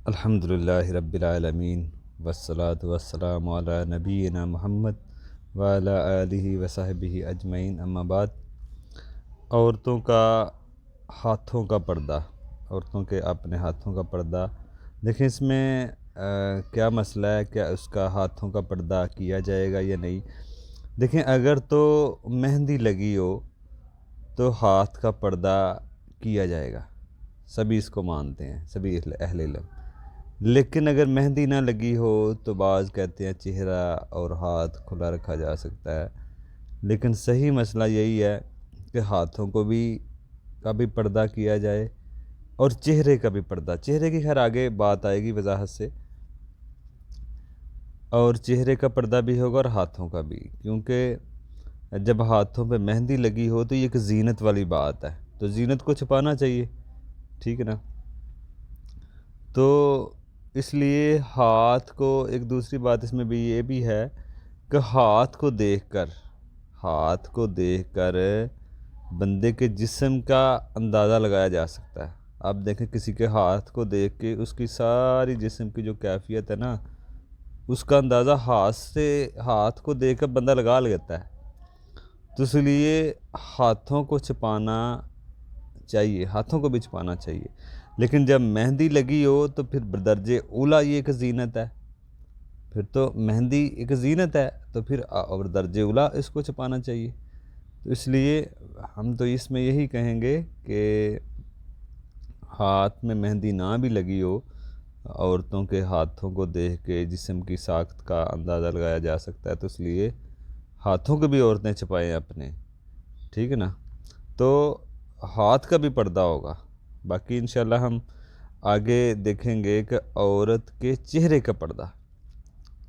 الحمدللہ رب العالمین والصلاة والسلام علی نبینا محمد وعلی آلہ وصحبہ اجمعین، اما بعد۔ عورتوں کا ہاتھوں کا پردہ، عورتوں کے اپنے ہاتھوں کا پردہ، دیکھیں اس میں کیا مسئلہ ہے، کیا اس کا ہاتھوں کا پردہ کیا جائے گا یا نہیں۔ دیکھیں اگر تو مہندی لگی ہو تو ہاتھ کا پردہ کیا جائے گا، سبھی اس کو مانتے ہیں، سبھی اہل علم۔ لیکن اگر مہندی نہ لگی ہو تو بعض کہتے ہیں چہرہ اور ہاتھ کھلا رکھا جا سکتا ہے، لیکن صحیح مسئلہ یہی ہے کہ ہاتھوں کو کا بھی پردہ کیا جائے اور چہرے کا بھی پردہ۔ چہرے کی خیر آگے بات آئے گی وضاحت سے، اور چہرے کا پردہ بھی ہوگا اور ہاتھوں کا بھی، کیونکہ جب ہاتھوں پہ مہندی لگی ہو تو یہ ایک زینت والی بات ہے، تو زینت کو چھپانا چاہیے، ٹھیک ہے نا۔ تو اس لیے ہاتھ کو، ایک دوسری بات اس میں بھی یہ بھی ہے کہ ہاتھ کو دیکھ کر بندے کے جسم کا اندازہ لگایا جا سکتا ہے۔ آپ دیکھیں کسی کے ہاتھ کو دیکھ کے اس کی ساری جسم کی جو کیفیت ہے نا، اس کا اندازہ ہاتھ کو دیکھ کر بندہ لگا لیتا ہے۔ تو اس لیے ہاتھوں کو چھپانا چاہیے، ہاتھوں کو بھی چھپانا چاہیے، لیکن جب مہندی لگی ہو تو پھر بدرجہ اولیٰ یہ ایک زینت ہے، پھر تو مہندی ایک زینت ہے، تو پھر اور درجہ اولیٰ اس کو چھپانا چاہیے۔ تو اس لیے ہم تو اس میں یہی کہیں گے کہ ہاتھ میں مہندی نہ بھی لگی ہو، عورتوں کے ہاتھوں کو دیکھ کے جسم کی ساخت کا اندازہ لگایا جا سکتا ہے، تو اس لیے ہاتھوں کو بھی عورتیں چھپائیں اپنے، ٹھیک ہے نا۔ تو ہاتھ کا بھی پردہ ہوگا، باقی انشاءاللہ ہم آگے دیکھیں گے کہ عورت کے چہرے کا پردہ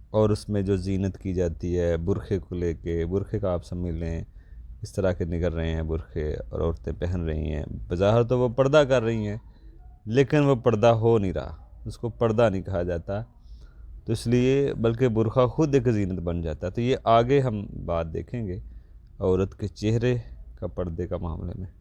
اور اس میں جو زینت کی جاتی ہے برقعے کو لے کے، برقعے کا آپ سمجھ لیں اس طرح کے نکل رہے ہیں برقعے اور عورتیں پہن رہی ہیں، بظاہر تو وہ پردہ کر رہی ہیں لیکن وہ پردہ ہو نہیں رہا، اس کو پردہ نہیں کہا جاتا، تو اس لیے بلکہ برقعہ خود ایک زینت بن جاتا ہے۔ تو یہ آگے ہم بات دیکھیں گے عورت کے چہرے کا پردے کا معاملے میں۔